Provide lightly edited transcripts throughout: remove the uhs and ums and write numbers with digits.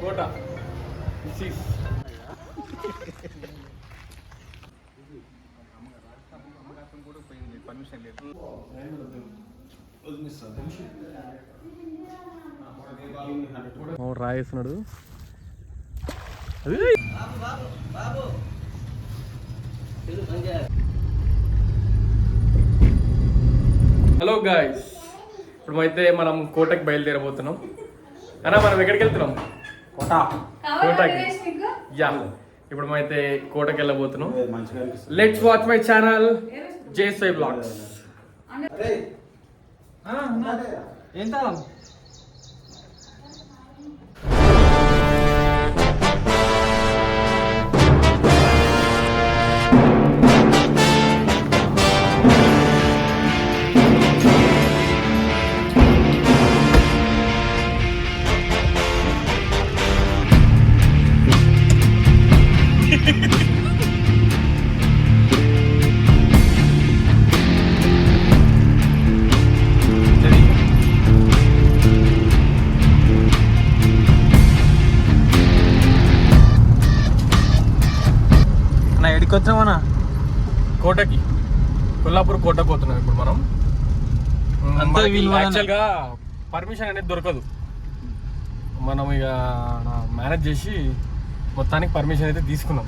కోట permission లేదు రాయేస్తున్నాడు. Hello guys, ఇప్పుడు అయితే మనం కోటకి బయలుదేరబోతున్నాం. అన్నా మనం ఎక్కడికి వెళ్తున్నాం? కోటకి. యా, ఇప్పుడు అయితే కోటకి వెళ్ళబోతున్నాం. Let's watch my channel JSY vlogs. వచ్చామన్నా కోటకి, కొల్లాపూర్ కోటకు పోతున్నాం ఇప్పుడు మనం. యాక్చువల్గా పర్మిషన్ అనేది దొరకదు. మనం ఇక మేనేజ్ చేసి మొత్తానికి పర్మిషన్ అయితే తీసుకున్నాం.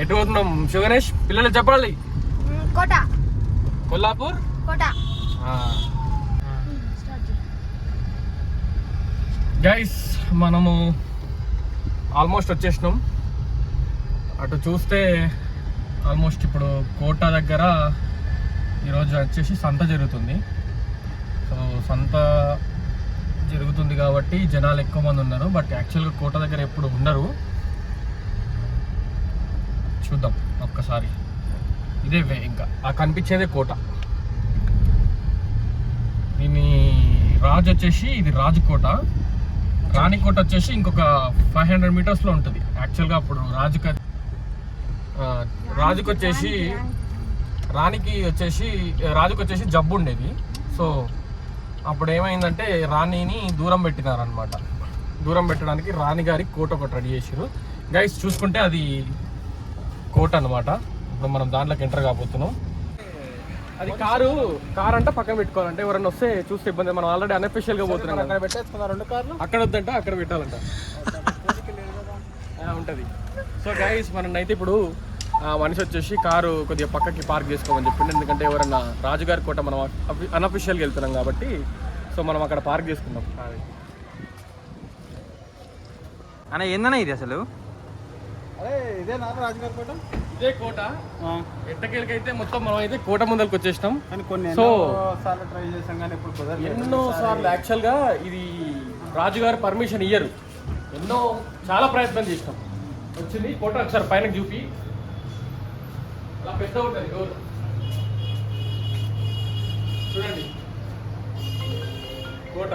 ఎటు పోతున్నాం శివగణేష్? పిల్లలు చెప్పాలి. కొల్లాపూర్ గైస్, మనము ఆల్మోస్ట్ వచ్చేసినాం. అటు చూస్తే ఆల్మోస్ట్ ఇప్పుడు కోట దగ్గర ఈరోజు వచ్చేసి సంత జరుగుతుంది. సో సంత జరుగుతుంది కాబట్టి జనాలు ఎక్కువ మంది ఉన్నారు. బట్ యాక్చువల్గా కోట దగ్గర ఎప్పుడు ఉండరు. చూద్దాం ఒక్కసారి. ఇదే ఇంకా ఆ కనిపించేదే కోట. దీని రాజు వచ్చేసి ఇది రాజుకోట. రాణికోట వచ్చేసి ఇంకొక 500 మీటర్స్లో ఉంటుంది. యాక్చువల్గా అప్పుడు రాజుకి వచ్చేసి రాజుకి వచ్చేసి జబ్బు ఉండేది. సో అప్పుడు ఏమైందంటే రాణిని దూరం పెట్టినారనమాట. దూరం పెట్టడానికి రాణిగారికి కోట ఒకటి రెడీ చేసారు. గైస్ చూసుకుంటే అది కోట అనమాట. ఇప్పుడు మనం దాంట్లోకి ఎంటర్ కాబోతున్నాం. అది కారు అంట పక్కన పెట్టుకోవాలంటే ఎవరన్నా వస్తే చూస్తే ఇబ్బంది. మనం ఆల్రెడీ అన్అఫిషియల్ గా పోతున్నాం. అక్కడ పెట్టేసుకున్నారు 2 కార్లు. అక్కడ వద్దంట, అక్కడ పెట్టాలంట ఉంటుంది. సో గైస్, మనైతే ఇప్పుడు మనిషి వచ్చేసి కారు కొద్దిగా పక్కకి పార్క్ చేసుకోమని చెప్పింది. ఎందుకంటే ఎవరన్నా రాజుగారి కోట మనం అన్అఫిషియల్గా వెళ్తున్నాం కాబట్టి సో మనం అక్కడ పార్క్ చేసుకున్నాం. అన్న ఏందన్నా ఇది అసలు? ఇదే రాజుగారి కోట. ఇదే కోట. ఎట్టకేలకైతే మొత్తం మనం అయితే కోట ముందరికి వచ్చేసినాం. సో ట్రై చేసాం కానీ ఎన్నో సార్లు యాక్చువల్గా ఇది రాజుగారు పర్మిషన్ ఇయ్యరు. చాలా ప్రయత్నం చేసినాం. వచ్చింది కోట. ఒకసారి పైన చూపి. అలా పెద్ద ఉంటుంది డోర్ చూడండి. కోట.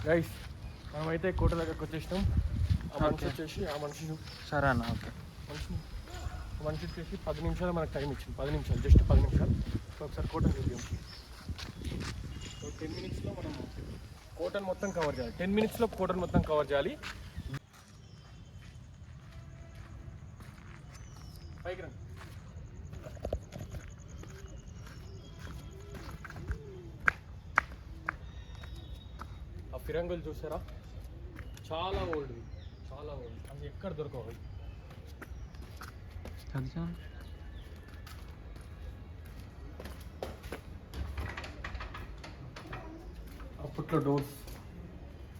గైస్, మనమైతే కోట దగ్గరకు వచ్చేసినాం. ఆ మనిషి వచ్చేసి సరే అన్న. ఓకే, మనిషి వచ్చేసి 10 నిమిషాలు మనకు టైం ఇచ్చింది. 10 నిమిషాలు, జస్ట్ 10 నిమిషాలు. సో ఒకసారి కోటను చూద్దాం. సో 10 మినిట్స్లో మనం కోటను మొత్తం కవర్ చేయాలి. 10 మినిట్స్లో కోటను మొత్తం కవర్ చేయాలి. పైకి రండి. ఆ ఫిరంగులు చూసారా? చాలా ఓల్డ్, చాలా ఓల్డ్. అది ఎక్కడ దొరకవు. అప్పట్లో డోర్స్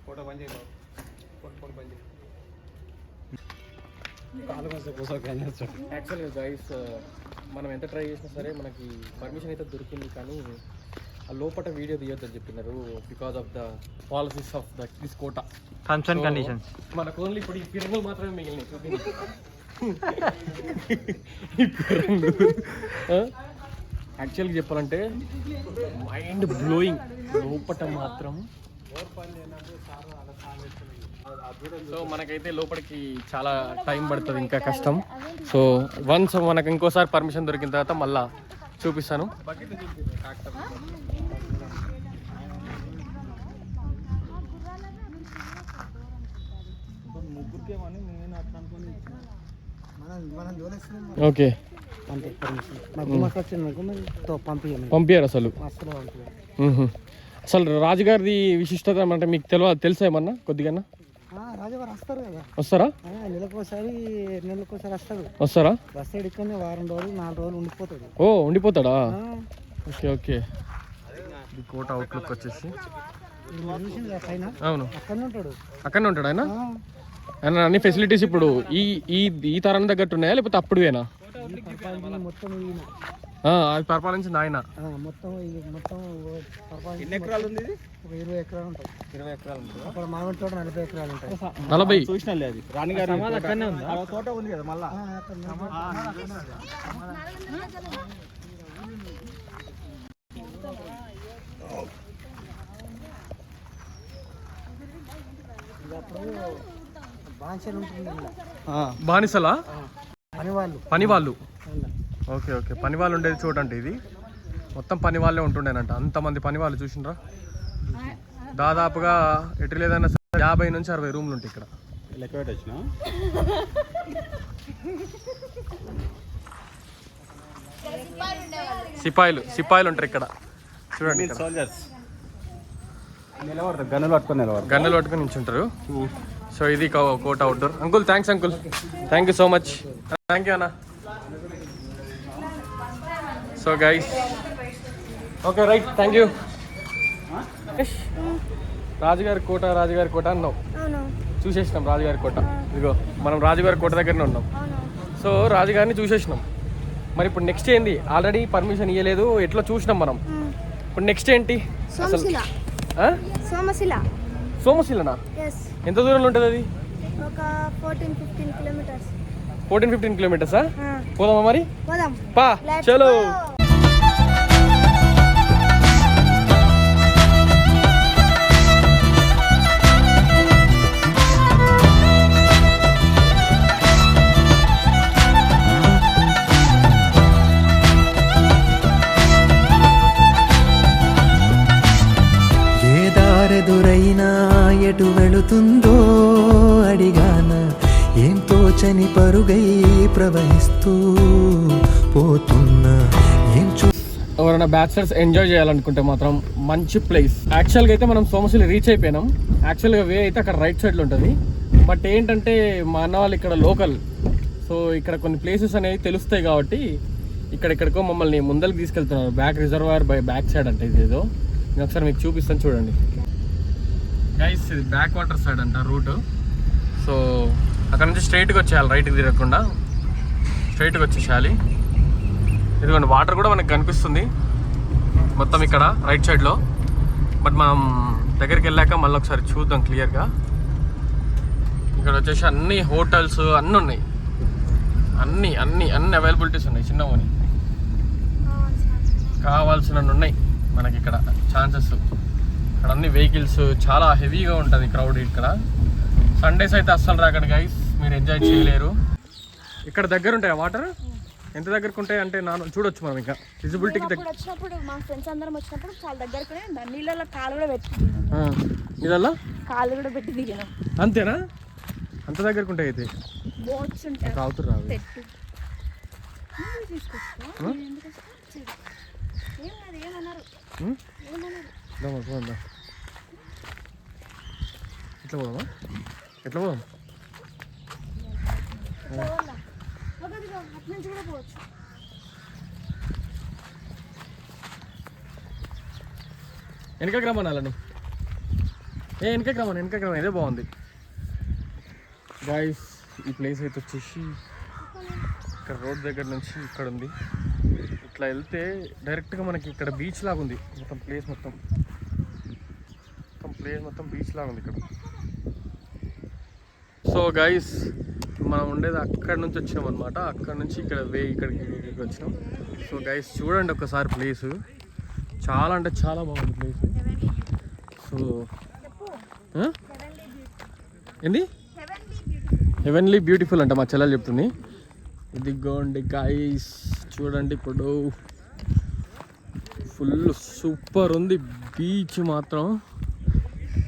ఫోటో పని చేయలేదు. ఫోటో పని చేయలేదు. యాక్చువల్గా గైస్, మనం ఎంత ట్రై చేసినా సరే మనకి పర్మిషన్ అయితే దొరికింది. కానీ ఆ లోపల వీడియో తీయొద్దని చెప్పినారు. Because of the policies of this కోట. Terms and conditions. మనకు ఓన్లీ ఇప్పుడు ఈ ఫిరంగులు మాత్రమే మిగిలినాయి. యాక్చువల్గా చెప్పాలంటే మైండ్ బ్లోయింగ్. లోపట మాత్రం సో మనకైతే లోపలికి చాలా టైం పడుతుంది, ఇంకా కష్టం. సో వన్స్ మనకు ఇంకోసారి పర్మిషన్ దొరికిన తర్వాత మళ్ళా చూపిస్తాను. ఓకే పంపించారు అసలు. అసలు రాజుగారిది విశిష్టత అంటే మీకు తెలుసా ఏమన్నా కొద్దిగా? రాజుగారు వస్తారు కదా, వస్తారా? నెలకోసారి వస్తారు. వస్తారా? వస్తాడు, ఇక్కడనే వారం రోజులు 4 రోజులు ఉండిపోతాడు. ఓ ఉండిపోతాడా? Okay okay. ఇది కోట అవుట్లుక్ వచ్చేసి. అవును అక్కడనే ఉంటాడు ఆయన. ఆయన అన్ని ఫెసిలిటీస్ ఇప్పుడు ఈ ఈ ఈ తరం తగ్గట్టు ఉన్నాయా లేకపోతే అప్పుడువేనా? మొత్తం అది పరిపాలించింది ఆయన. మొత్తం ఎన్ని ఎకరాలు ఉంది? 20 ఎకరాలు ఉంటాయి. 20 ఎకరాలు ఉంటుంది. అక్కడ మామిడి తోట 40 ఎకరాలు ఉంటాయి. 40 చూసినా అది రాణిగారి అక్కడనే ఉంది. తోట ఉంది కదా మళ్ళా. బానిసలా? పని వాళ్ళు. ఓకే ఓకే పని వాళ్ళు ఉండేది చూడండి. ఇది మొత్తం పని వాళ్ళే ఉంటుండేనంట. అంతమంది పని వాళ్ళు చూసిండ్రా? దాదాపుగా ఎటు లేదన్నా 50 నుంచి 60 రూమ్లు ఉంటాయి ఇక్కడ. లెక్క పెట్టొచ్చిన సిపాయిలు ఉంటారు ఇక్కడ చూడండి. గన్నెలు పట్టుకొని నించుంటారు. సో ఇది కోట outdoor. Uncle thanks uncle, thank you so much. Thank you అన్న. So guys okay right, thank you. రాజుగారి కోట అన్నావు, చూసేసినాం రాజుగారి కోట. ఇదిగో మనం రాజుగారి కోట దగ్గరనే ఉన్నాం. సో రాజుగారిని చూసేసినాం. మరి ఇప్పుడు నెక్స్ట్ ఏంది? ఆల్రెడీ పర్మిషన్ ఇవ్వలేదు, ఎట్లా చూసినాం మనం. ఇప్పుడు నెక్స్ట్ ఏంటి? సోమశిలనా? ఎంత దూరంలో ఉంటుంది అది? 14-15 కిలోమీటర్సా? పోదామా మరి? పా చలో. ఎదురైనా ఎటు వెళుతుందో అడిగాన, ఏం తోచని పరుగై ప్రవహిస్తూ పోతున్నా. ఎవరైనా బ్యాచిలర్స్ ఎంజాయ్ చేయాలనుకుంటే మాత్రం మంచి ప్లేస్. యాక్చువల్గా అయితే మనం సోమశిల రీచ్ అయిపోయినాం. యాక్చువల్గా వే అయితే అక్కడ రైట్ సైడ్లో ఉంటుంది. బట్ ఏంటంటే మా అన్న వాళ్ళు ఇక్కడ లోకల్, సో ఇక్కడ కొన్ని ప్లేసెస్ అనేవి తెలుస్తాయి కాబట్టి ఇక్కడెక్కడికో మమ్మల్ని ముందరికి తీసుకెళ్తున్నారు. Back reservoir buy back side అంటే ఇదేదో. నేను ఒకసారి మీకు చూపిస్తాను చూడండి గైస్. ఇది బ్యాక్ వాటర్ సైడ్ అంట రూట్. సో అక్కడ నుంచి స్ట్రైట్గా వచ్చేయాలి, రైట్కి తిరగకుండా స్ట్రైట్గా వచ్చేసేయాలి. ఇదిగోండి వాటర్ కూడా మనకు కనిపిస్తుంది మొత్తం ఇక్కడ రైట్ సైడ్లో. బట్ మనం దగ్గరికి వెళ్ళాక మళ్ళీ ఒకసారి చూద్దాం క్లియర్గా. ఇక్కడ వచ్చేసి అన్ని హోటల్స్ అన్నీ ఉన్నాయి, అన్ని అవైలబిలిటీస్ ఉన్నాయి. చిన్నవని కావాల్సినవి ఉన్నాయి మనకి ఇక్కడ. ఛాన్సెస్ ఇక్కడ అన్ని వెహికల్స్, చాలా హెవీగా ఉంటుంది క్రౌడ్ ఇక్కడ. సండేస్ అయితే అస్సలు రాకండి గైస్, మీరు ఎంజాయ్ చేయలేరు. ఇక్కడ దగ్గర ఉంటాయి వాటర్. ఎంత దగ్గరకు ఉంటాయి అంటే చూడొచ్చు మనం. ఇంకా విజిబిలిటీకి వచ్చినప్పుడు మా ఫ్రెండ్స్ అందరం వచ్చినప్పుడు చాలా దగ్గరకునే నీళ్ళలో కాలు కూడా పెట్టి నీళ్ళలో కాలు కూడా పెట్టి దిగినాం. అంతేనా? అంత దగ్గరకు ఉంటాయి అయితే. బోట్స్ ఉంటాయి. రావుతూ రావు ఎట్లా పోదామా? ఎట్లా పోదాం? వెనకకి రమ్మని వాళ్ళను. వెనకకి రమ్మని ఇదే బాగుంది గాయస్. ఈ ప్లేస్ అయితే వచ్చేసి ఇక్కడ రోడ్ దగ్గర నుంచి ఇక్కడ ఉంది. ఇట్లా వెళ్తే డైరెక్ట్గా మనకి ఇక్కడ బీచ్ లాగా ఉంది. ప్లేస్ మొత్తం బీచ్ లాగా ఉంది ఇక్కడ. సో గైస్ మనం ఉండేది అక్కడ నుంచి వచ్చినాం అనమాట. అక్కడ నుంచి ఇక్కడికి వచ్చినాం. సో గైస్ చూడండి ఒకసారి ప్లేస్. చాలా అంటే చాలా బాగుంది ప్లేస్. సో ఏంది హెవెన్లీ బ్యూటిఫుల్ అంట మా చెల్లెలు చెప్తుంది. ఇదిగోండి గైస్ చూడండి ఇప్పుడు ఫుల్ సూపర్ ఉంది బీచ్ మాత్రం.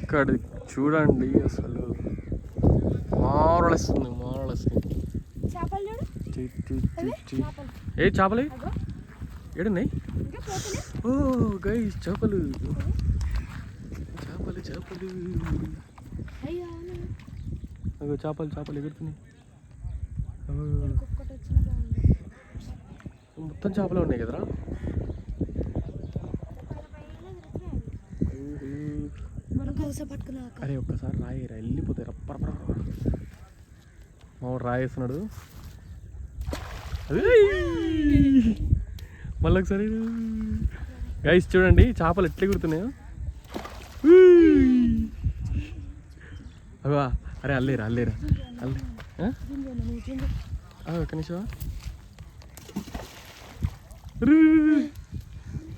ఇక్కడ చూడండి అసలు మార్వలస్ ఉంది మార్వలస్. ఏ చేపలు ఏడున్నాయి? ఓ గైస్ చేపలు చేపలు చేపలు అగో చేపలు చేపలు ఎగురుతున్నాయి. మొత్తం చేపలు ఉన్నాయి కదరా. అరే ఒక్కసారి రాయిరా వెళ్ళిపోతాయి రప్ప మా రాయేస్తున్నాడు. మళ్ళీ ఒకసారి గైస్ చూడండి చేపలు ఎట్లా ఎగురుతున్నాయో. అవా అరే అల్లేరా అల్లేరా ఒక్క నిమిషం.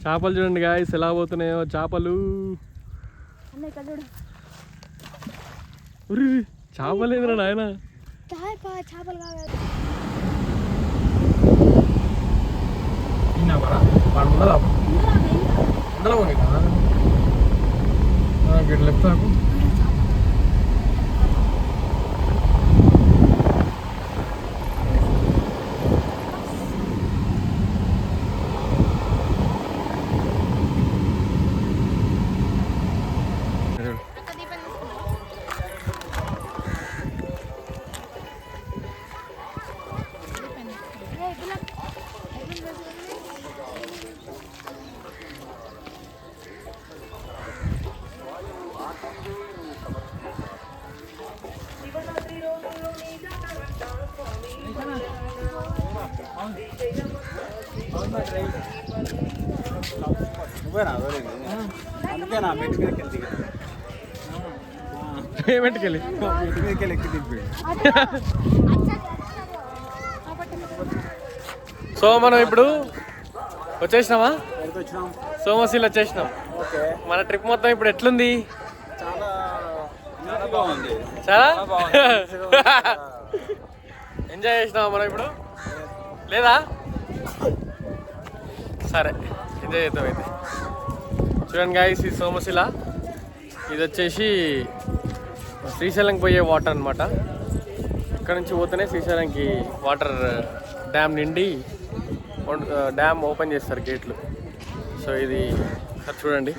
చేపలు చూడండి గాయస్ ఎలా పోతున్నాయో చేపలు. చేపలు ఏదిరా నాయన. చెప్తాకు పేమెంట్కెళ్ళి సో మనం ఇప్పుడు వచ్చేసినామా? సోమశీల వచ్చేసినాం. మన ట్రిప్ మొత్తం ఇప్పుడు ఎట్లుంది? చాలా ఎంజాయ్ చేసినావా మనం ఇప్పుడు? లేదా? సరే ఎంజాయ్ చేద్దాం అయితే. చూడండి గాయస్ ఇది సోమశిల, ఇది వచ్చేసి శ్రీశైలంకి పోయే వాటర్ అనమాట. ఇక్కడ నుంచి పోతేనే శ్రీశైలంకి వాటర్ డ్యామ్ నిండి డ్యామ్ ఓపెన్ చేస్తారు గేట్లు. సో ఇది చూడండి.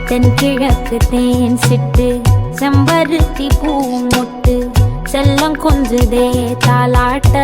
தென்கிழக்கு தேன் சிட்டு செம்பருத்தி பூ முட்டு செல்லம் கொஞ்சுதே தாலாட்ட